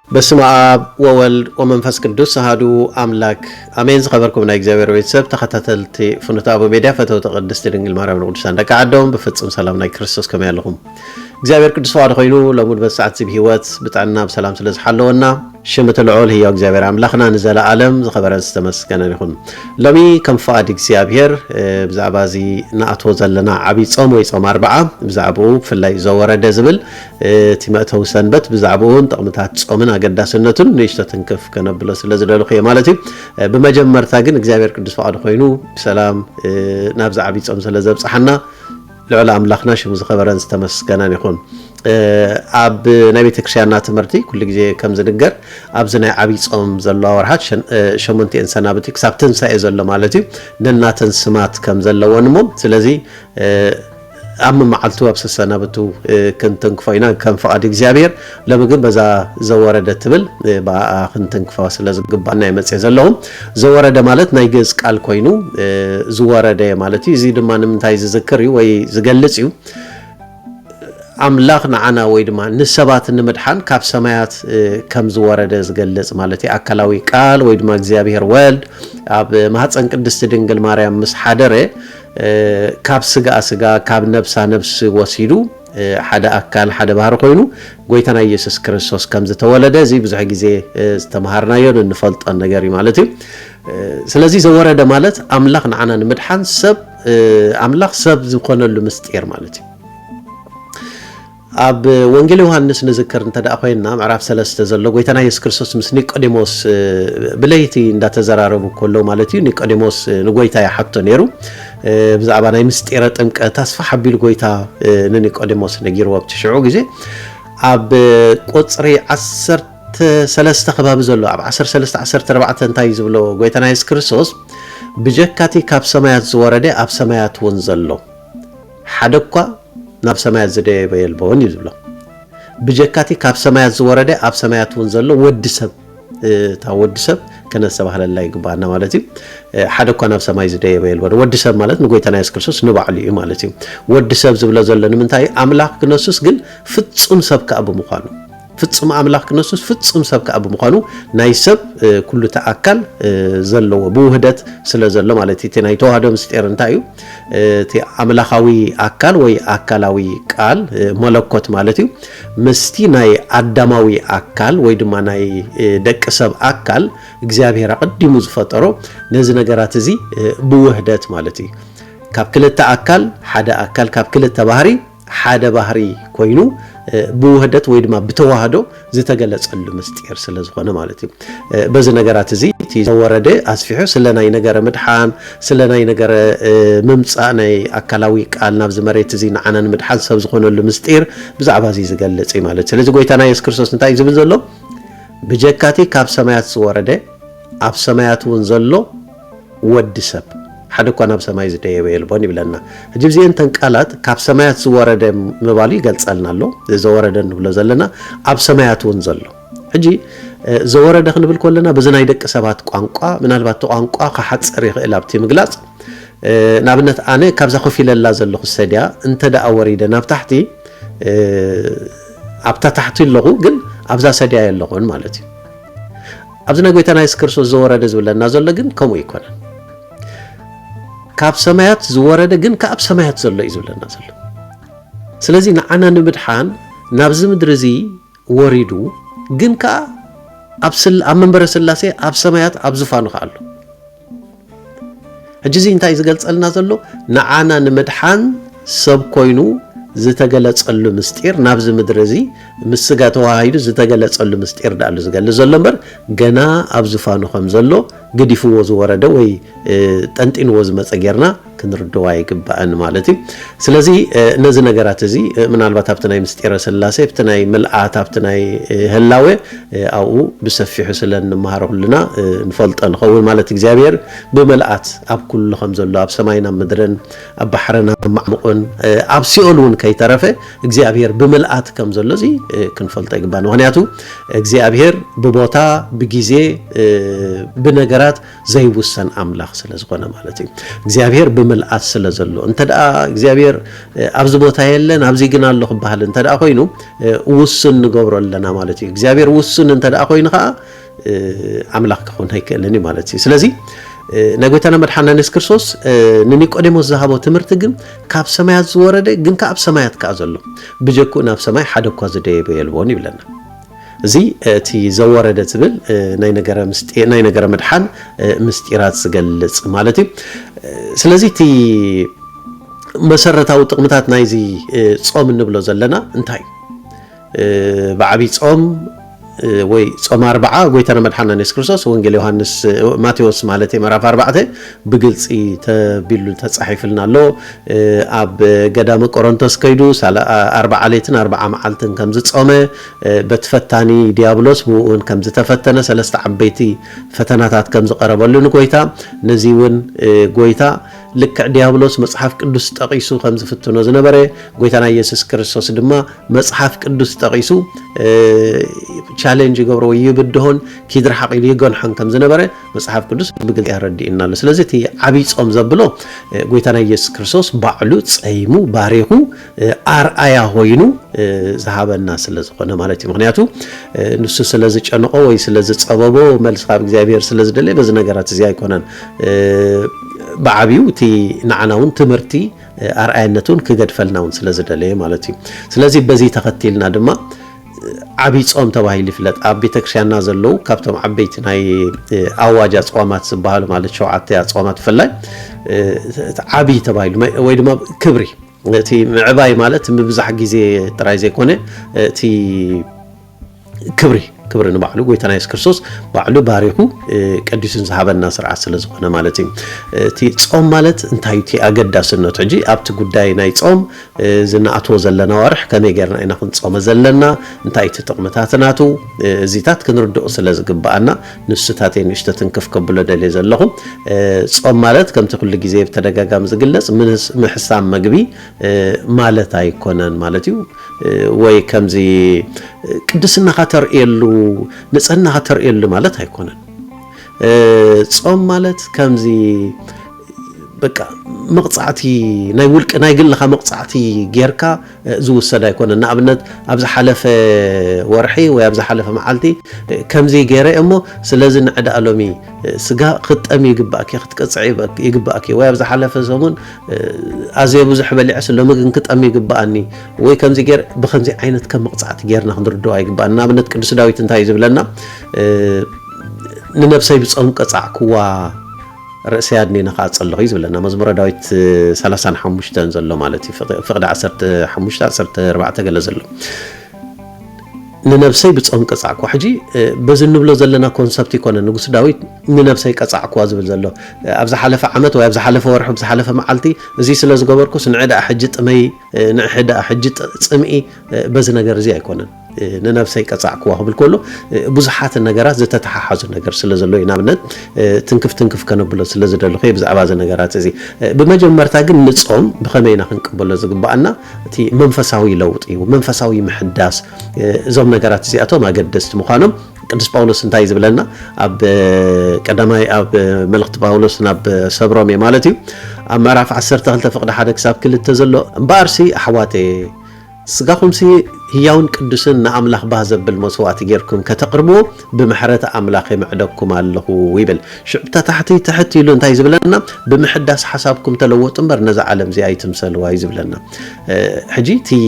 በስመ አብ ወወልድ ወመንፈስ ቅዱስ አሐዱ አምላክ አሜን። ዝኸበርኩም ናይ እግዚአብሔር ቤተሰብ ተኸታተልቲ ፍኖተ አቦ ሜድያ ፈተውተ ቅድስት ድንግል ማርያም ቅዱሳን ደቂ ዓዶም በፍጹም ሰላም ናይ ክርስቶስ ከመይ ኣለኹም? እግዚአብሔር ቅዱስ ዋዕድ ኮይኑ ለሙድ በሰዓት ብሂወት ብጣዕና በሰላም ስለዝሓለወና ሽምት ልዑል ህያው እግዚአብሔር አምላኽና ንዘለዓለም ዝኸበረን ዝተመስገነን ይኹን። ሎሚ ከም ፈቃድ እግዚአብሔር ብዛዕባ እዚ ንኣትዎ ዘለና ዓብይ ጾም ወይ ጾም 40 ብዛዕባኡ ብፍላይ ዘወረደ ዝብል እቲ መእተዊ ሰንበት ብዛዕባኡን ጥቕምታት ጾምን ኣገዳስነቱን ንእሽቶ ትንክፍ ከነብሎ ስለዝደለኹ እየ ማለት እዩ። ብመጀመርታ ግን እግዚአብሔር ቅዱስ ፈቃድ ኮይኑ ብሰላም ናብዚ ዓብይ ጾም ስለዘብፅሓና ልዑል ኣምላኽና ሽሙ ዝኸበረን ዝተመስገነን ይኹን። ኣብ ናይ ቤተክርስትያንና ትምህርቲ ኩሉ ግዜ ከም ዝንገር ኣብዚ ናይ ዓብይ ጾም ዘለዋ ወርሓት 8 ሰናብቲ ክሳብ ትንሳኤ ዘሎ ማለት እዩ ነናተን ስማት ከም ዘለወን እሞ ስለዚ ኣብ መዓልቱ ኣብ ሰናብቱ ክንትንክፎ ኢና ከም ፈቃድ እግዚአብሔር ለምግን በዛ ዘወረደ ትብል ብኣ ክንትንክፎ ስለዝግባና ይመፅእ ዘለኹ። ዘወረደ ማለት ናይ ግዕዝ ቃል ኮይኑ ዝወረደ ማለት እዩ። እዚ ድማ ንምንታይ ዝዝክር እዩ ወይ ዝገልጽ እዩ? አምላኽ ንዓና ወይ ድማ ንሰባት ንምድሓን ካብ ሰማያት ከም ዝወረደ ዝገልጽ ማለት እዩ። አካላዊ ቃል ወይ ድማ እግዚአብሔር ወልድ ኣብ ማህፀን ቅድስት ድንግል ማርያም ምስ ሓደረ ካብ ስጋ ስጋ ካብ ነብሳ ነብስ ወሲዱ ሓደ አካል ሓደ ባህር ኮይኑ ጎይታና ኢየሱስ ክርስቶስ ከም ዝተወለደ እዚ ብዙሕ ግዜ ዝተማሃርናዮ እንፈልጦ ነገር እዩ ማለት እዩ። ስለዚ ዘወረደ ማለት አምላኽ ንዓና ንምድሓን ሰብ አምላኽ ሰብ ዝኾነሉ ምስጢር ማለት እዩ። ኣብ ወንጌል ዮሐንስ ንዝክር እንተዳ ኮይና ምዕራፍ 3 ዘሎ ጎይታና ኢየሱስ ክርስቶስ ምስ ኒቆዲሞስ ብለይቲ እንዳተዘራረቡ ከሎ ማለት እዩ። ኒቆዲሞስ ንጎይታ ይሓቶ ነይሩ ብዛዕባ ናይ ምስጢረ ጥምቀት ተስፋ ሓቢሉ ጎይታ ንኒቆዲሞስ ነጊርዎ ብትሽዑ ግዜ ኣብ ቁፅሪ 13 ከባቢ ዘሎ ኣብ 13 14 እንታይ ዝብሎ ጎይታና ኢየሱስ ክርስቶስ ብጀካቲ ካብ ሰማያት ዝወረደ ኣብ ሰማያት እውን ዘሎ ሓደ እኳ ናብ ሰማያት ዝደየበ የልቦን ይብሎ። ብጀካቲ ካብ ሰማያት ዝወረደ ኣብ ሰማያት እውን ዘሎ ወዲ ሰብ ታ ወዲ ሰብ ከነሰባህለላ ይግባና ማለት እዩ። ሓደ እኳ ናብ ሰማይ ዝደየበ የልቦን ወዲ ሰብ ማለት ንጎይታና ኢየሱስ ክርስቶስ ንባዕሉ እዩ ማለት እዩ። ወዲ ሰብ ዝብሎ ዘሎ ንምንታይ ኣምላኽ ክነሱስ ግን ፍጹም ሰብ ከ ብምዃኑ ፍጹም ኣምላኽ ክነሱስ ፍጹም ሰብ ከ ብምዃኑ ናይ ሰብ ኩሉ ተኣካል ዘለዎ ብውህደት ስለ ዘሎ ማለት እዩ። ናይ ተዋህዶ ምስጢር እንታይ እዩ? እቲ ኣምላኻዊ ኣካል ወይ ኣካላዊ ቃል መለኮት ማለት እዩ ምስቲ ናይ ኣዳማዊ ኣካል ወይ ድማ ናይ ደቂ ሰብ ኣካል እግዚአብሔር ቀዲሙ ዝፈጠሮ ነዚ ነገራት እዚ ብውህደት ማለት እዩ። ካብ ክልተ ኣካል ሓደ ኣካል ካብ ክልተ ባህሪ ሓደ ባህሪ ኮይኑ ብውህደት ወይ ድማ ብተዋህዶ ዝተገለጸሉ ምስጢር ስለ ዝኾነ ማለት እዩ። በዚ ነገራት እዚ እቲ ዘወረደ ኣስፊሑ ስለ ናይ ነገረ ምድሓን ስለ ናይ ነገረ ምምፃእ ናይ ኣካላዊ ቃል ናብ ዝመሬት እዚ ንዓና ንምድሓን ሰብ ዝኾነሉ ምስጢር ብዛዕባ እዚ ዝገልጽ እዩ ማለት። ስለዚ ጎይታና ኢየሱስ ክርስቶስ እንታይ ዝብል ዘሎ ብጀካቲ ካብ ሰማያት ዝወረደ ኣብ ሰማያት እውን ዘሎ ወዲ ሰብ ሓደ እኳ ናብ ሰማይ ዝደየበ የልቦን ይብለና። ሕጂ እዚአን ተን ቃላት ካብ ሰማያት ዝወረደ ምባሉ ይገልጸልና ኣሎ። ዘወረደ ንብሎ ዘለና ኣብ ሰማያት እውን ዘሎ ሕጂ ዘወረደ ክንብል ከለና በዚ ናይ ደቂ ሰባት ቋንቋ ምናልባት ቋንቋ ከሓፅር ይኽእል ኣብቲ ምግላጽ ንኣብነት ኣነ ካብዛ ኮፍ ኢለላ ዘለኹ ሰድያ እንተደኣ ወሪደ ናብ ታሕቲ ኣብታ ታሕቲ ኣለኹ ግን ኣብዛ ሰድያ የለኹን ማለት እዩ። ኣብዚ ናይ ጎይታና ኢየሱስ ክርስቶስ ዘወረደ ዝብለና ዘሎ ግን ከምኡ ይኮነን። ካብ ሰማያት ዝወረደ ግን ካብ ሰማያት ዘሎ እዩ ዝብለና ዘሎ። ስለዚ ንዓና ንምድሓን ናብዚ ምድሪ እዚ ወሪዱ ግን ከዓ ኣብ መንበረ ስላሴ ኣብ ሰማያት ኣብ ዝፋኑ ከዓ ኣሎ። ሕጂ እዚ እንታይ ዝገልጸልና ዘሎ ንዓና ንምድሓን ሰብ ኮይኑ ዝተገለጸሉ ምስጢር ናብዚ ምድሪ እዚ ምስ ስጋ ተዋሂዱ ዝተገለጸሉ ምስጢር ዳሉ ዝገልጽ ዘሎ እምበር ገና ኣብ ዝፋኑ ከም ዘሎ ገዲፍዎ ዝወረደ ወይ ጠንጢንዎ ዝመፀ ጌርና ክንርድዋ ይግባአን ማለት እዩ ስለዚ ነዚ ነገራት እዚ ምናልባት ኣብቲ ናይ ምስጢረ ስላሴ ኣብቲ ናይ መልኣት ኣብቲ ናይ ህላዌ ኣብኡ ብሰፊሑ ስለንመሃሮ ኩልና ንፈልጦ ንኸውን ማለት እግዚኣብሔር ብመልኣት ኣብ ኩሉ ከም ዘሎ ኣብ ሰማይና ምድርን ኣብ ባሕርና ማዕሙቕን ኣብ ሲኦል እውን ከይተረፈ እግዚኣብሔር ብመልኣት ከም ዘሎ እዚ ክንፈልጦ ይግባአን ምክንያቱ እግዚኣብሔር ብቦታ ብጊዜ ብነገራት ዘይውሰን ኣምላኽ ስለ ዝኾነ ማለት እዩ እግዚኣብሔር ብመልኣት ስለ ዘሎ እንተደኣ እግዚኣብሔር ኣብዚ ቦታ የለን ኣብዚ ግን ኣሎ ክበሃል እንተደኣ ኮይኑ ውስን ንገብሮ ኣለና ማለት እዩ እግዚኣብሔር ውስን እንተደኣ ኮይኑ ከዓ ኣምላኽ ክኾን ኣይክእልን ማለት እዩ ስለዚ ናይ ጎይታና መድሓኒትና ኢየሱስ ክርስቶስ ንኒቆዲሞስ ዝሃቦ ትምህርቲ ግን ካብ ሰማያት ዝወረደ ግን ካብ ሰማያት ከዓ ዘሎ ብጀኩ ናብ ሰማይ ሓደ እኳ ዝደየበ የልቦን ይብለና እዚ እቲ ዘወረደ ትብል ናይ ነገረ መድሓን ምስጢራት ዝገልጽ ማለት እዩ ስለዚ እቲ መሰረታዊ ጥቕምታት ናይዚ ጾም እንብሎ ዘለና እንታይ ብዓብይ ጾም ወይ ጾም 40 ጎይታና መድሓኒትና ኢየሱስ ክርስቶስ ወንጌል ዮሐንስ ማቴዎስ ማለት ምዕራፍ 4 ብግልጽ ተቢሉ ተጻሒፍልና ኣሎ ኣብ ገዳመ ቆሮንቶስ ከይዱ 40 ሌትን 40 መዓልትን ከም ዝጾመ በተፈታኒ ዲያብሎስ ብኡን ከም ዝተፈተነ ሰለስተ ዓበይቲ ፈተናታት ከም ዝቀረበሉ ንጎይታ ነዚ እውን ጎይታ ልክዕ ዲያብሎስ መጽሐፍ ቅዱስ ጠቂሱ ከም ዝፍትኖ ዝነበረ ጎይታና ኢየሱስ ክርስቶስ ድማ መጽሐፍ ቅዱስ ጠቂሱ ቻሌንጅ ገብሮ ይብድሆን ኪድርሐቅ ይጎንሐን ከም ዝነበረ መጽሐፍ ቅዱስ ብግልጽ ያረዲእና ኣሎ ስለዚ እቲ ዓብይ ጾም ዘብሎ ጎይታና ኢየሱስ ክርስቶስ ባዕሉ ጸይሙ ባሪኹ ኣርአያ ሆይኑ ዝሃበና ስለ ዝኾነ ማለት እዩ ምክንያቱ ንሱ ስለ ዝጨነቆ ወይ ስለ ዝጸበቦ መልስ ካብ እግዚአብሔር ስለ ዝደለ በዚ ነገራት እዚ ኣይኮነን بعبيو تي نعناون تمرتي أرأينتون كجدفلناون سلازدلله مالتي سلازي بزي تختيلنا دما عبي صوم تباهي لفلت عبي تكشينا زلو كابتم عبيت ناي أواجات صومات سبحال مالت شوعات صومات فلاي عبي تباهي ويدما كبري تي عباي مالت ببزح جزي ترايزي كونه تي كبري كبرنا بعلو قويتنا يسوع كريستوس بعلو باريخو قديسن صحابنا سرعه سلازونه مالتي تي صوم مالت انتاي تي اقداسنو تجي ابت غداي ناي صوم زنا اتو زلنا ورح كمي غيرنا اينا كن صوم زلنا انتاي تطقمتاتناتو زيتات كنردو سلازغبانا نستاتين اشتتن كف كبل دلي زلهم صوم مالت كم كل غزي بتدغاغام زغلص من حساب مغبي مالت ايكونن مالتيو ወይ ከምዚ ቅድስና ከተርእየሉ ንጽህና ከተርእየሉ ማለት አይኮነን ጾም ማለት ከምዚ በቃ መቅጻዕቲ ናይ ውልቅ ናይ ግልኻ መቅጻዕቲ ጌርካ ዝውሰድ አይኮነን ንኣብነት ኣብዛ ሓለፈ ወርሒ ወይ ኣብዛ ሓለፈ መዓልቲ ከምዚ ገይረ እሞ ስለዚ ንዕዳሎሚ ስጋ ክጠሚ ይግባእኪ ክትቀጽዒ ይግባእኪ ወይ ኣብዛ ሓለፈ ሰሙን ኣዝየ ብዙሕ በሊዕ ስለምግን ክጠሚ ይግባእኒ ወይ ከምዚ ገይር ብከምዚ ዓይነት ከም መቅጻዕቲ ጌርና ክንርድዋ ይግባእና ንኣብነት ቅዱስ ዳዊት እንታይ ዝብለና ንነፍሰይ ብጾም ቀጻዕክዋ رأسيادني نخاص الله يزبلنا مزمور داويت 35 زلو مالتي فقد 15 14 قال زلو ننفسي بتصوم قصعك وحجي بزن نبلو زلنا كونسبت يكون نغس داويت ننفسي قصعك وازبل زلو ابز حلفه عمت وي ابز حلفه ورح ابز حلفه معلتي زي سلاز غبركو سنعدا حجت مي نحدا حجت صمئي بز نجر زي يكونن ننفسي قصعك وهبل كله بزحات النجرات زتتححز النجر سلازلو ينابنت تنكف كنبلو سلازدلو خي بزعبا ز نجرات زي بمجمرتا ግን ንጾም بخمينا ክንቀበሎ ዝግባአና እቲ መንፈሳዊ ለውጥ እዩ መንፈሳዊ ምሕዳስ ዞም ነገራት እዚኣቶም አገደስት ምዃኖም ቅዱስ ጳውሎስ እንታይ ዝብለና ኣብ ቀዳማይ ኣብ መልእክት ጳውሎስ ናብ ሰብሮም ማለት እዩ ኣብ ምዕራፍ 12 ፍቅደ 1 ክሳብ 2 ዘሎ እምባርሲ ኣሕዋቴ ስጋኹም ሲ ህያውን ቅዱስን ንኣምላኽ ባዘብል መስዋዕት ጌርኩም ከተቅርቡ ብምሕረት ኣምላኽ ይምዕደኩም ኣለኹ ይብል ሽዕብታ ታሕቲ ኢሉ እንታይ ዝብለና ብምሕዳስ ሓሳብኩም ተለወጡ እምበር ነዛ ዓለም እዚ ኣይትምሰልዋ ይዝብለና ሕጂ ቲ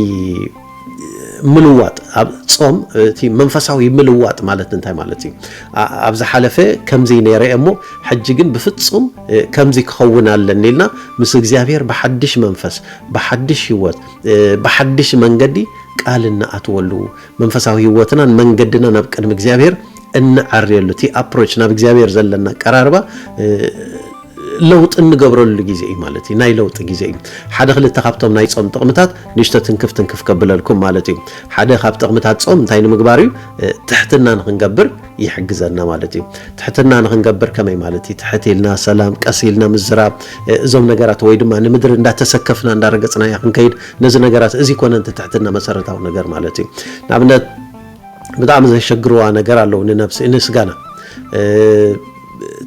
ምልዋጥ ኣብ ጾም ቲ መንፈሳዊ ምልዋጥ ማለት እንታይ ማለት እዩ ኣብዛ ሓለፈ ከምዚ ነይረ እሞ ሕጂ ግን ብፍጹም ከምዚ ክኸውን ኣለኒ ኢልና ምስ እግዚአብሔር በሐድሽ መንፈስ በሐድሽ ህይወት በሐድሽ መንገዲ ቃልና ኣትወሉ መንፈሳዊ ህይወትና መንገድና ናብ ቅድሚ እግዚአብሔር እንዓርየሉ ቲ አፕሮች ናብ እግዚአብሔር ዘለና ቀራርባ ለውጥ እንገብረሉ ጊዜ ማለት እዩ ናይ ለውጥ ጊዜ እዩ ሓደ ክልተ ካብቶም ናይ ጾም ጥቅምታት ንሽተ ትንክፍ ከብለልኩም ማለት እዩ ሓደ ካብ ጥቅምታት ጾም እንታይ ንምግባር እዩ ትሕትና ንክንገብር ይሕግዘና ማለት እዩ ትሕትና ንክንገብር ከመይ ማለት እዩ ትሕቲልና ሰላም ቀሲልና ምዝራብ እዞም ነገራት ወይ ድማ ንምድር እንዳተሰከፍና እንዳረገጽና ክንከይድ ነዚ ነገራት እዚ ኮነንተ ትሕትና መሰረታዊ ነገር ማለት እዩ ንኣብነት በጣም ዘሸግሩዋ ነገር አለው ንነፍስ እንስጋና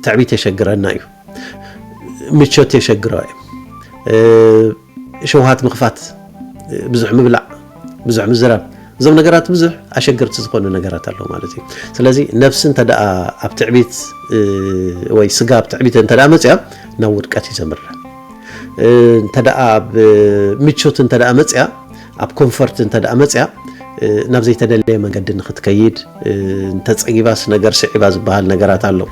تعبيت يشجرنا أيوه متشوت يشجرا شوهات مخفات بزح مبلع بزح مزراب زم نجارات بزح أشجر تزخون نجارات الله مالتي سلازي نفس أنت دا أبتعبيت ويسقى أبتعبيت أنت دا متى نور كاتي زمر أنت دا أب متشوت أنت دا متى أب كومفورت أنت دا متى نبزي تدلي ما قد نخد كيد تتصعي باس نجار سعيباز بحال نجارات الله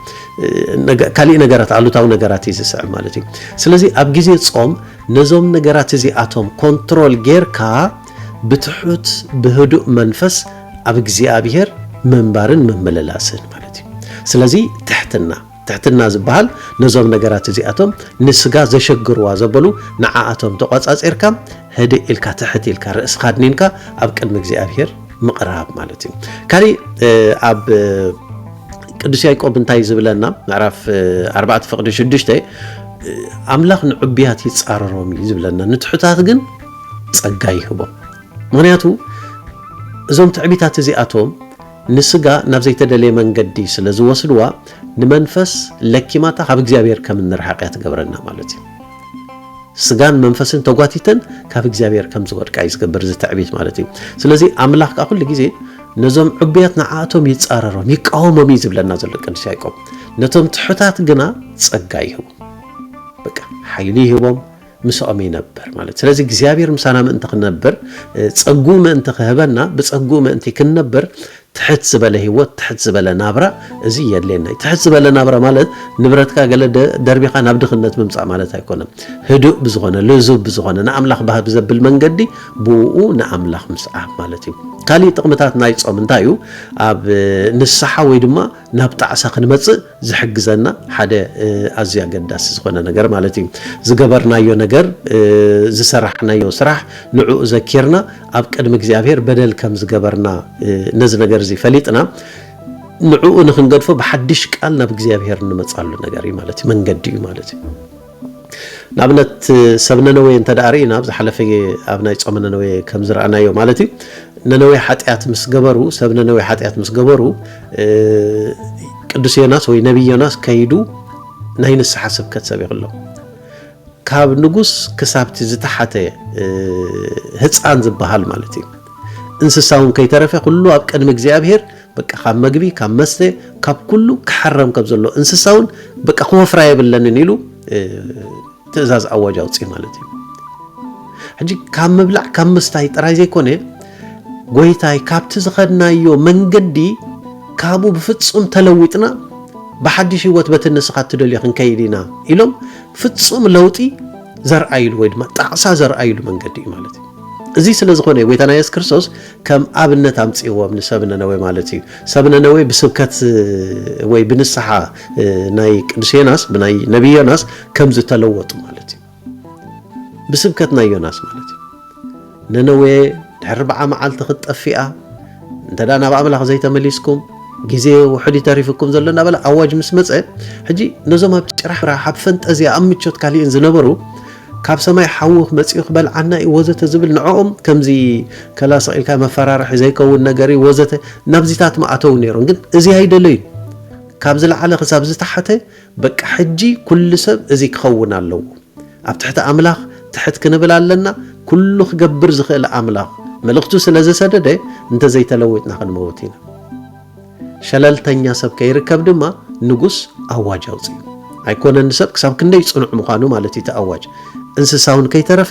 كالي نجارات علو تاو نجارات يزي سعب مالتي سلازي أبجيزي تصوم نزوم نجارات يزي أتوم كنترول غير كا بتحوت بهدوء منفس أبجزي أبيهر منبارن ممللاسن مالتي سلازي تحتنا زبال نزوم نجارات يزي أتوم نسجا زشجروا زبلو نع أتوم تقاس أسيركم هدي إلكا تحتي إلكا رأس خادنينكا أبقى المجزي أبيهر مقراب مالتي كاري أب قدس يعقوب انتاي زبلنا نعرف 4 فقد 6 أملاخ نعبيات يتصاررهم يزبلنا نتحتات جن ጸጋይ ይሁቦ ምክንያቱ እዞም ትዕቢታት እዚኣቶም ንስጋ ናብ ዘይተደለየ መንገዲ ስለዝወስድዋ ንመንፈስ ለኪማታ ካብ እግዚአብሔር ከም እንርሓቅ ያትገብረና ማለት እዩ ስጋን መንፈስን ተጓቲተን ካብ እግዚአብሔር ከም ዝወድቃ ይዝገብር ዝትዕቢት ማለት እዩ ስለዚ አምላኽ ካ ኩሉ ግዜ ነዞም ዕብያት ንዓቶም ይጻረሮም ይቃወሞም ይዝብለና ዘሎ ቅዱስ ያዕቆብ ነቶም ትሑታት ግና ጸጋይ ይሁቦ በቃ ኃይሊ ይሁቦም مسأمي نبر مالت سلازي እግዚአብሔር ምሳና ምእንተ ክነብር ጸጉ ምእንተ ከህበና በጸጉ ምእንተ ክነብር تحت زبله هوت تحت زبله نابرا ازي يدلنا تحت زبله نابرا مالت نبرتكا قال دربيخا نابدخنت ممصا مالت هيكونم هدوء بزغونه لزوب بزغونه ناملاخ بها بزبل منقدي بوؤو ناملاخ مسعا مالتي كالي طقمتات ناي صوم انتايو اب نصحا وي دما ناب طعسا خنمص زحجزنا حدا ازيا قداس زغونه نجر مالتي زغبرنايو نجر زسرحنايو سراح نعو ذكرنا اب قدم እግዚአብሔር بدل كم زغبرنا نز نجر زي فليتنا نعو نخنقدفو بحدش قال ناب እግዚአብሔር نمصالو نجري مالتي منقدي مالتي نابنت سبننوي انت دارينا بزحلفي ابناي صمننوي كم زرعنايو مالتي ننوي حطيات مسغبرو سبننوي حطيات مسغبرو قدوس يوناس وي نبي يوناس كيدو ناينس حسب كتسب يقلو كاب نغوس كسابتي زتحته هصان زبحال مالتي انسساون كيترفه كله اب قدم እግዚአብሔር በቃ ካብ መግቢ ካብ መስተ ካብ ኩሉ ከሐረም ካብ ዘሎ እንስሳውን በቃ ኮፍራ ይብለንን ይሉ ትእዛዝ አዋጅ አውጪ ማለት ነው እንጂ ካብ መብላዕ ካብ መስታይ ጥራይ ዘይኮነ ጎይታይ ካብቲ ዝኸድናዮ መንገዲ ካቡ በፍጹም ተለውጥና በሐዲሽ ህይወት በትንስኻት ትደልዩ ክንከይዲና ኢሎም ፍጹም ለውጢ ዘርአይሉ ወይ ድማ ጣዕሳ ዘርአይሉ መንገዲ ማለት ነው እዚህ ስለዝኾነ ጎይታና ኢየሱስ ክርስቶስ ከም አብነት አምጽይዎም ንሰብነነወ ማለት እዩ ሰብነነወ በስብከት ወይ ብንስሐ ናይ ቅዱስ ዮናስ ብናይ ነብይ ዮናስ ከም ዝተለወጡ ማለት እዩ በስብከት ናይ ዮናስ ማለት እዩ ነነወ 40 መዓልቲ ክጠፊአ እንተዳ ናብ አምላኽ ዘይተመሊስኩም ጊዜ ውሕድ ተሪፍኩም ዘለና በላ አዋጅ ምስ መጽ ሕጂ ነዞም ኣብ ጭራህ ኣብ ፈንጠዚያ አምቾት ካሊን ዝነበሩ ካብ ሰማይ ሓውኽ መጽኡ ክበልዓና ወዘተ ዝብል ንዖም ከምዚ ከላስኢልካ መፈራርሕ ዘይከውን ነገሪ ወዘተ ናብዚታት ማአተው ነይሮም ግን እዚ አይደለይ ካብ ዝለዓለ ክሳብ ዝተሓተ በቃ ሕጂ ኩሉ ሰብ እዚ ክኸውን ኣለዎ ኣብ ትሕቲ አምላኽ ትሕት ክንብል ኣለና ኩሉ ክገብር ዝኽእል አምላኽ መልእኽቱ ስለዘሰደደ እንተ ዘይተለወጥና ክንመውት ኢና ሸለልተኛ ሰብ ከይርከብ ድማ ንጉስ አዋጅ አውጽ አይኮነን ሰብ ክሳብ ክንደይ ጽኑዕ ምዃኑ ማለት ይተአዋጅ እንስሳውን ከይተረፈ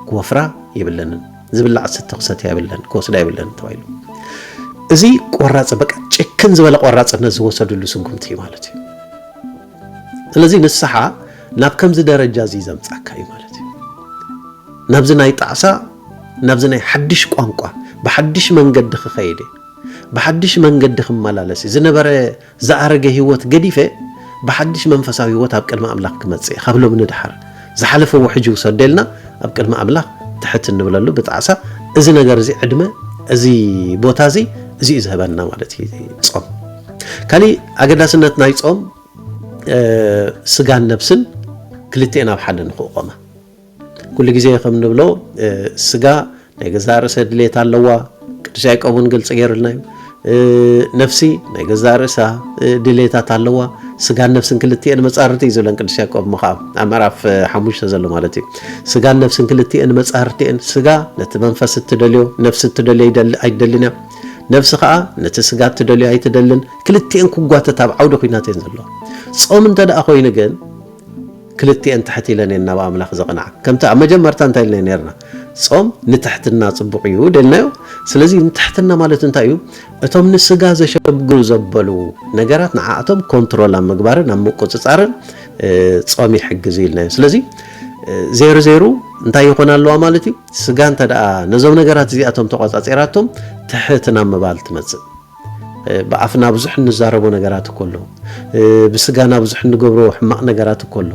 ኮፍራ ይብለንን ዝብላዕ ስተኽሰት ይብለን ኮስዳ ይብለን ተባይሉ እዚ ቆራጽ በቃ ጭክን ዝበለ ቆራጽነት ዝወሰዱሉ ስንኩምቲ ማለት እዩ ስለዚህ ንስሐ ናብ ከምዚ ደረጃ እዚ ዘምጻካ ማለት እዩ ናብዚ ናይ ጣዕሳ ናብዚ ናይ ሓድሽ ቋንቋ በሓድሽ መንገዲ ክኸይድ بحدش منقد خمالالس زنبره زارجه هوت قديفه بحدش منفساوي هوت ابقى ما املاك كمصي قبله من دحر زحلفه وحجو سدلنا ابقى ما املاك تحت نبللو بتعسى اذا نجر زي عدمه ازي بوتازي زي ذهبنا مالتي صوم كالي اقداسنت ناي صوم سغان نفسن كلتينا بحل نقومه كل جزء خم نبلو سغا نيغزار سدليت علوا ቅዱስ ያዕቆብን ግልጽ ገርልናዩ ነፍሲ ናይ ገዛርሳ ድሌታት ኣለዋ ስጋን ነፍስን ክልቲአን መጻርርቲ ይዘለን ቅዱስ ያዕቆብ መኻ አመራፍ 5 ዘሎ ማለት እዩ ስጋን ነፍስን ክልቲአን መጻርቲአን ስጋ ነቲ መንፈስ ትደልዮ ነፍስ ትደልዮ አይደልና ነፍስ ከዓ ነቲ ስጋ ትደልዮ አይተደልን ክልቲአን ኩጓተት ኣብ ዓውደ ኩናተን ዘሎ ጾም እንተዳ ኮይኑ ግን ክልቲአን ተሕት ኢለን ናብ ኣምላኽ ዘቕናዕ ከምታ መጀመርታ እንታይ ኢልና ነርና ጾም ንትሕትና ጽቡቕ እዩ ደልናዮ ስለዚ ንትሕትና ማለት እንታይ እዩ እቶም ንስጋ ዘሸግሩ ዘበሉ ነገራት ንዓኣቶም ኮንትሮል ኣብ ምግባርን ኣብ ምቁጽጻርን ጾም ይሕግዝ ኢልናዮ ስለዚ ዜሮ እንታይ ይኾን ኣለዋ ማለት እዩ ስጋ እንተዳ ነዞም ነገራት እዚኣቶም ተቆጻጺራቶም ትሕትና ምባል ትመጽእ በአፍና ብዙሕ ንዛረቡ ነገራት ኮሎ ብስጋና ብዙሕ ንገብሮ ሕማቅ ነገራት ኮሎ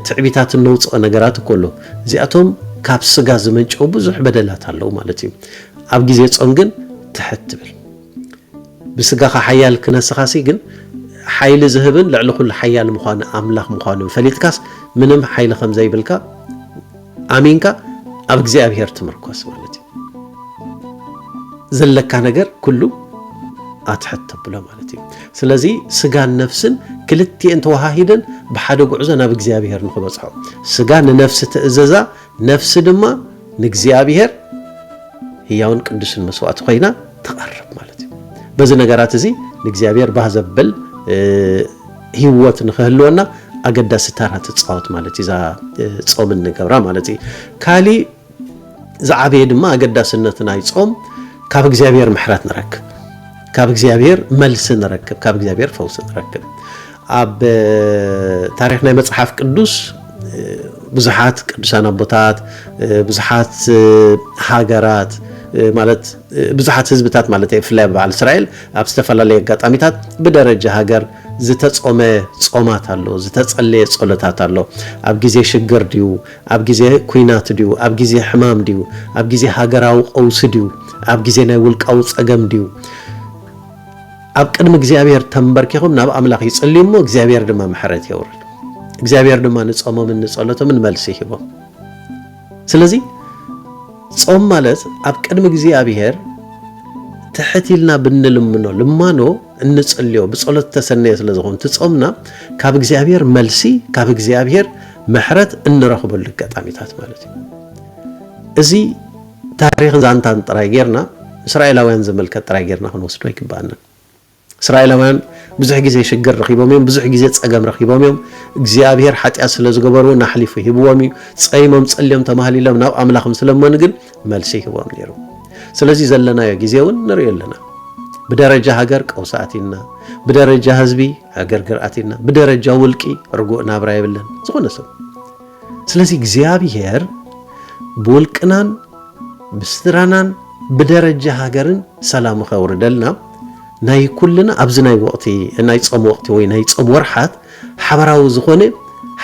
ትዕቢታት ንውጽእ ነገራት ኮሎ እዚኣቶም ካብ ስጋ ዝመንጨው ብዙሕ በደላት ኣለው ማለት እዩ ኣብ ግዜ ጾም ግን ትሕትብል ብስጋኻ ሓያል ክነስኻሲ ግን ሓይሊ ዝህብን ልዕሊ ኩሉ ሓያል ምዃኑ ኣምላኽ ምዃኑ ፈሊጥካስ ምንም ሓይሊ ከም ዘይብልካ ኣሚንካ ኣብ እግዚአብሔር ትምርኮስ ማለት እዩ ዘለካ ነገር ኩሉ አትሕተብሎ ማለት እዩ ስለዚ ስጋን ነፍስን ክልቲአን ተዋሃሂደን በሓደ ጉዕዞ ናብ እግዚአብሔር ንኽበጽሑ ስጋ ንነፍስ ትእዘዛ ነፍስ ድማ ንእግዚአብሔር ህያውን ቅዱስን መስዋዕት ኮይና ተቀርብ ማለት እዩ በዚ ነገራት እዚ ንእግዚአብሔር ባዘብል ህይወት ንኽህልወና አገዳሲ ተራ ትጻወት ማለት እዩ ጾም ንገብራ ማለት እዩ ካሊ ዝዓበየ ድማ አገዳስነት ናይ ጾም ካብ እግዚአብሔር ምሕረት ንረክብ ካብ እግዚአብሔር መልስ ንረክብ ካብ እግዚአብሔር ፈውስ ንረክብ ኣብ ታሪክ ናይ መጽሐፍ ቅዱስ ብዙሓት ቅዱሳን አቦታት ብዙሓት ሃገራት ማለት ብዙሓት ህዝብታት ማለት ፍላይ በዓል እስራኤል ኣብ ዝተፈላለዩ አጋጣሚታት በደረጃ ሃገር ዝተጾመ ጾማት ኣሎ ዝተጸለየ ጸሎታት ኣሎ ኣብ ግዜ ሽግር ዲዩ ኣብ ግዜ ኩናት ዲዩ ኣብ ግዜ ሕማም ዲዩ ኣብ ግዜ ሃገራዊ ቀውስ ዲዩ ኣብ ግዜ ናይ ውልቃዊ ጸገም ዲዩ ኣብ ቅድሚ እግዚአብሔር ተንበርኪኹም ናብ ኣምላኽ ይጽልይሞ እግዚአብሔር ድማ ምሕረት ይውርድ እግዚአብሔር ድማ ንጾሞምን ንጸሎቶምን መልስ ይሂቦም ስለዚ ጾም ማለት ኣብ ቅድሚ እግዚአብሔር ትሕቲልና ብንልምኖ ልማኖ እንጽልዮ ብጸሎት ተሰነየ ስለዝኾን ትጾምና ካብ እግዚአብሔር መልሲ ካብ እግዚአብሔር ምሕረት እንረኽበሉ አጋጣሚታት ማለት እዩ እዚ ታሪኽ ዛንታን ጥራይ ጌርና እስራኤላውያን ዘመልከት ጥራይ ጌርና ክንወስዶ ይግባአና እስራኤላውያን ብዙሕ ግዜ ሽግር ረኺቦም እዮም ብዙሕ ግዜ ጸገም ረኺቦም እዮም እግዚአብሔር ሓጢያት ስለ ዝገበሩ ናሕሊፉ ሂብዎም እዩ ጸይሞም ጸልዮም ተማህሊሎም ናብ ኣምላኽም ስለመኑ ግን መልሲ ሂብዎም ነይሩ ስለዚ ዘለናዮ ግዜውን ንሪኦ ኣለና ብደረጃ ሃገር ቀውሳኣቲና ብደረጃ ህዝቢ ሃገር ግርኣቲና ብደረጃ ውልቂ ርጉእ ናብራ የብለን ዝኾነ ሰብ ስለዚ እግዚአብሔር ብውልቅናን ብስድራናን ብደረጃ ሃገርን ሰላም ኸውርደልና ናይ ኩልና ኣብዚ ናይ ወቅቲ ናይ ጾም ወቅቲ ወይ ናይ ጾም ወርሓት ሓበራዊ ዝኾነ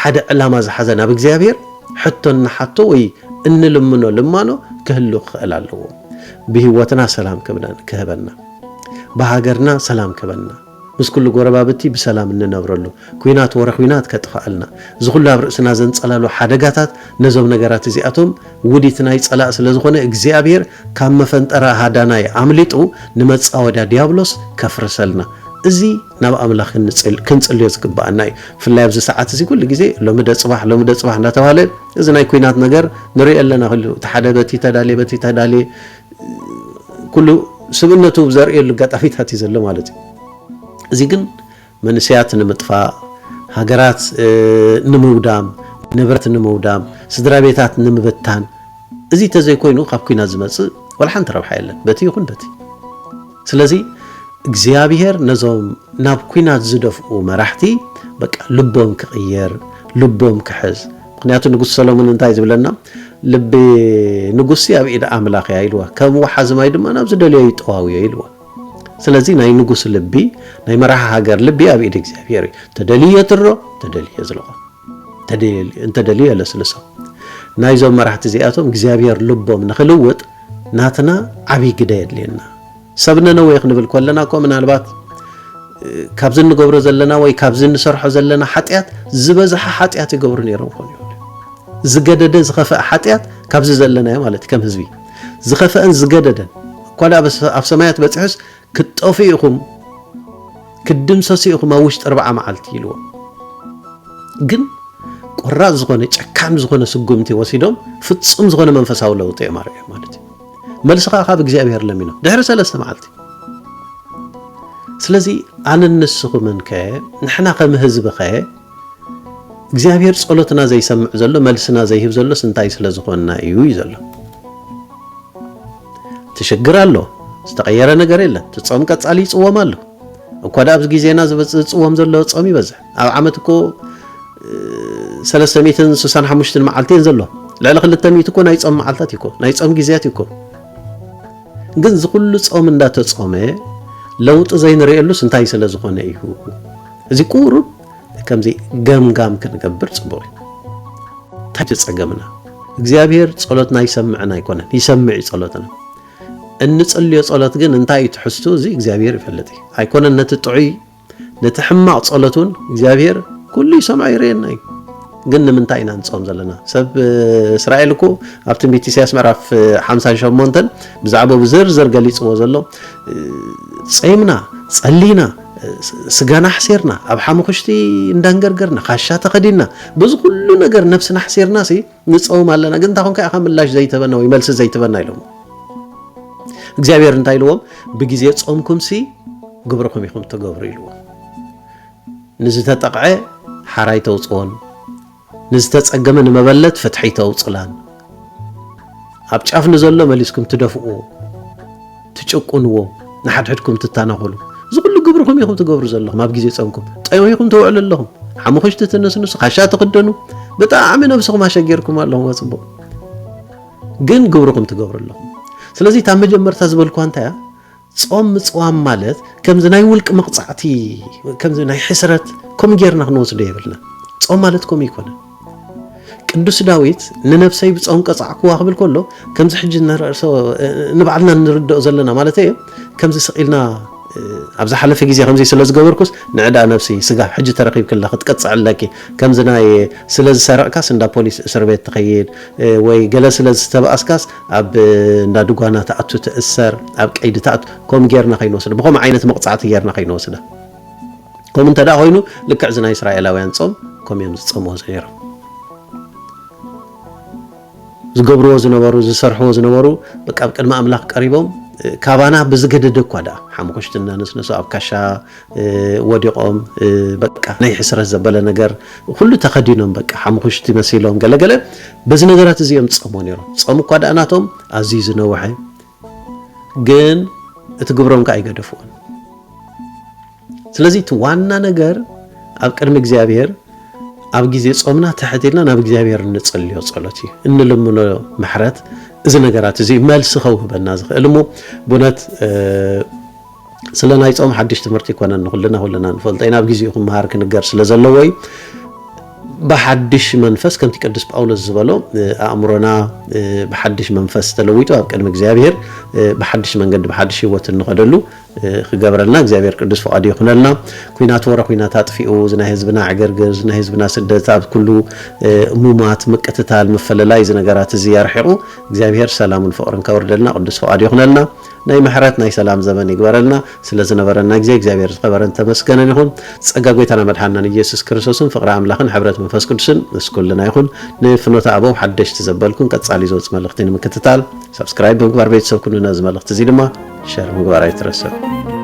ሓደ ዕላማ ዝሓዘ ናብ እግዚአብሔር ሕቶና ሓቶ ወይ እንልምኖ ልማኖ ክህሉ ክእል ኣለዎ ብህይወትና ሰላም ክህበና በሃገርና ሰላም ክህበና ምስ ኩሉ ጎረባብቲ ብሰላም እንነብረሉ ኩናት ወረኹናት ከጥፋልና ዝኹሉ ኣብ ርእስና ዘንጸላሉ ሓደጋታት ነዞም ነገራት እዚኣቶም ውዲትና ይጸላእ ስለ ዝኾነ እግዚአብሔር ካብ መፈንጠራ ሃዳናይ ኣምሊጡ ንመጻወዳ ዲያብሎስ ከፍርሰልና እዚ ናብ ኣምላኽ ክንጽልዮ ዝግባአና እዩ ፍላይ ኣብዚ ሰዓት እዚ ኩሉ ግዜ ሎምደ ጽባሕ እንዳተባሃለ እዚ ናይ ኩናት ነገር ንሪኦ ኣለና ኩሉ ተሓደ በቲ ተዳልየ ኩሉ ስብነቱ ዘርእየሉ አጋጣሚታት እዩ ዘሎ ማለት እዩ እዚ ግን መንስያት ንምጥፋእ ሃገራት ንምውዳም ንብረት ንምውዳም ስድራ ቤታት ንምብታን እዚ ተዘይ ኮይኑ ካብ ኩናት ዝመጽእ ወላ ሓንቲ ረብሓ የለን በቲ ይኹን በቲ ስለዚ እግዚአብሔር ነዞም ናብ ኩናት ዝደፍኡ መራሕቲ በቃ ልቦም ክቕየር ልቦም ክሕዝ ምክንያቱ ንጉስ ሰሎሞን እንታይ ዝብለና ልቢ ንጉስ ኣብ ኢድ ኣምላኽ ኢልዋ ከም ወሓዝ ማይ ድማ ናብ ዝደልዮ ይጠዋውዮ ኢልዋ ስለዚህ ናይ ንጉስ ልቢ ናይ መራሓ ሃገር ልቢ ኣብ ኢድ እግዚአብሔር ተደልየ ትሮ ተደልየ ዝለቆ ተደልየ ለስልሶ ናይዞም መራሕቲ እዚኣቶም እግዚአብሔር ልቦም ንኽልውጥ ናትና ዓቢ ግደ የድልየና ሰብነ ነው ይኽንብል ኮለና ኮ ምናልባት ካብዝ ንገብሮ ዘለና ወይ ካብዝ ንሰርሖ ዘለና ሓጢያት ዝበዝሐ ሓጢያት ይገብሩ ነይሮም ኮን ይሁን ዝገደደ ዝኸፈአ ሓጢያት ካብዝ ዘለና ማለት ከም ህዝቢ ዝኸፈአን ዝገደደን ኳላ ኣብ ሰማያት በጽሕስ ክትጠፊኢኹም ክድምሰሲኢኹም ኣብ ውሽጢ 40 መዓልቲ ኢልዎ ግን ቆራጽ ዝኾነ ጨካን ዝኾነ ስጉምቲ ወሲዶም ፍጹም ዝኾነ መንፈሳዊ ለውጥ የማርዩ ማለት መልስኻ ካብ እግዚአብሔር ለሚኖ ድሕሪ 3 መዓልቲ ስለዚ ኣነ ንስኹምን ከ ንሕና ከም ህዝቢ ከ እግዚአብሔር ጸሎትና ዘይሰምዕ ዘሎ መልስና ዘይህብ ዘሎ ስንታይ ስለ ዝኾንና እዩ ይዘሎ ትሽግር ኣሎ ዝተቀየረ ነገር የለን ትጾም ቀጻሊ ይጽወም ኣሎ እኮ ዳብዝ ጊዜና ዝጽወም ዘሎ ጾም ይበዝሕ ኣብ ዓመት እኮ 365 መዓልተን ዘሎ ልዕሊ 200 እኮ ናይ ጾም መዓልታት እኮ ናይ ጾም ጊዜያት እኮ ግን ዝኩሉ ጾም እንዳተጾመ ለውጥ ዘይንሪእሉ ስንታይ ስለ ዝኾነ እዩ እዚ ቁሩብ ከምዚ ገምጋም ክንገብር ጽቡቕ ታጅጸገምና እግዚአብሔር ጸሎትና ይሰምዕና ይኮነን ይሰምዕ ጸሎትና እንጽልዮ ጸሎት ግን እንታይ ትሕስቱ እዚ እግዚአብሔር ይፈልጥ ኣይኮነን ነቲ ጥዑይ ነቲ ሕማቕ ጸሎቱን እግዚአብሔር ኩሉ ይሰምዕ ይረየና ግን ንምንታይ ኢና ንጾም ዘለና ሰብ እስራኤል እኮ ኣብ ትንቢት ኢሳይያስ ምዕራፍ 58 ብዛዕባ ብዝርዝር ገሊጽዎ ዘሎ ጸይምና ጸሊና ስጋና ሓሲርና ኣብ ሓሙኽሽቲ እንዳንገርገርና ካሻ ተኸዲና ብዙ ኩሉ ነገር ነፍስና ሓሲርና ሲ ንጾም ኣለና ግን ታኾን ከ ምላሽ ዘይተበና ወይ መልስ ዘይተበና ኢሎም እግዚአብሔር እንታይ ኢልዎም ብጊዜ ጾምኩም ሲ ግብርኩም ይኹም ተገብሩ ኢልዎም ንዝተጠቕዐ ሓራይ ተውጽዎን ንዝተጸገመ ንመበለት ፍትሒ ተውጽላን ኣብ ጫፍ ንዘሎ መሊስኩም ትደፍእዎ ትጭቁንዎ ንሓድሕድኩም ትታናኸሉ ዝኩሉ ግብርኩም ይኹም ትገብሩ ዘለኹም ኣብ ጊዜ ጾምኩም ጠይኹም ተውዕሉ ኣለኹም ሓሙኽሽቲ ትንስንሱ ካሻ ትኽደኑ ብጣዕሚ ነብስኹም ኣሸጊርኩም ኣለኹም ወጽቡቕ ግን ግብርኩም ትገብሩ ኣለኹም ስለዚ ታ መጀመርታ ዝበልኳ እንታይ ጾም ምጽዋም ማለት ከምዚ ናይ ውልቅ መቕጻዕቲ ከምዚ ናይ ሕስረት ከም ጌርና ክንወስዶ የብልና ጾም ማለት ከም ይኮነ ቅዱስ ዳዊት ንነፍሰይ ብጾም ቀጻዕኩዋ ክብል ከሎ ከምዚ ሕጂ ንርእሶ ንባዕልና ንርድኦ ዘለና ማለት እዩ ከምዚ ስቂልና ኣብዛ ሓለፈ ጊዜ ከምዚ ስለ ዝገበርኩስ ንዕዳ ነፍሲ ስጋ ሕጂ ተረኺብ ክላ ክትቀጽዕለኪ ከምዚ ናይ ስለ ዝሰረቕካስ እንዳ ፖሊስ እስር ቤት ትኸይድ ወይ ገለ ስለ ዝተባኣስካስ ኣብ እንዳ ድጓና ተኣቱ ትእሰር ኣብ ቀይዲ ተኣቱ ከም ጌርና ከይንወስድ ብኸም ዓይነት መቕጻዕቲ ጌርና ከይንወስድ ከም እንተዳ ኮይኑ ልክዕ ዝናይ እስራኤላውያን ጾም ከም እዮም ዝጾምዎ ነይሮም ዝገብርዎ ዝነበሩ ዝሰርሕዎ ዝነበሩ በቃ ኣብ ቅድሚ ኣምላኽ ቀሪቦም ካባና ብዝገደደ እኳ ዳ ሓሙኽሽትና ንስነሱ ኣብ ካሻ ወዲቖም በቃ ናይ ሕስረት ዘበለ ነገር ኩሉ ተኸዲኖም በቃ ሓሙኽሽቲ መሲሎም ገለገለ በዚ ነገራት እዚኦም ጾሞ ነይሮም ጾም እኳ ዳ ናቶም ኣዝዩ ዝነውሐ ግን እቲ ግብሮም ከ ኣይገደፍዎን ስለዚ እቲ ዋና ነገር ኣብ ቅድሚ እግዚአብሔር ኣብ ጊዜ ጾምና ተሕቲልና ናብ እግዚአብሔር እንጸልዮ ጸሎት እዩ እንልምኖ ምሕረት እዚ ነገራት እዚ መልስ ኸውህበና ዝኽእል እሞ ብእውነት ስለ ናይ ጾም ሓድሽ ትምህርቲ ይኮነን ኩልና ንፈልጦ ኢና ኣብ ጊዜኹም መሃር ክንገር ስለ ዘለዎ እዩ بحدش منفس كم تقدس باولوس زبالو أمرنا بحدش منفس تلويتو أب كلمة إغزابير بحدش منقد بحدش هو تنقدلو خجبرنا إغزابير قدس فؤادي خلنا كوينات ورا كوينات تطفئو زنا حزبنا عجرجر زنا حزبنا سدت أب كله مومات مكتتال مفللاي زنا جرات الزيار حقو إغزابير سلام الفقرن كوردلنا قدس فؤادي خلنا ناي محرات ناي سلام زمان يقبرلنا سلازنا برنا إغزابير خبرن تمسكنا نخون تسقاقويتنا مدحنا يسوع كريستوس فقرا أملاخن حبرت منفس قدسن نسكلنا يخون نفنوت أبو حدش تزبلكم كتصالي زوج ملختين مكتتال سبسكرايب مقبر بيت سو كنا ناز ملخت زيدما شير مقبر يترسل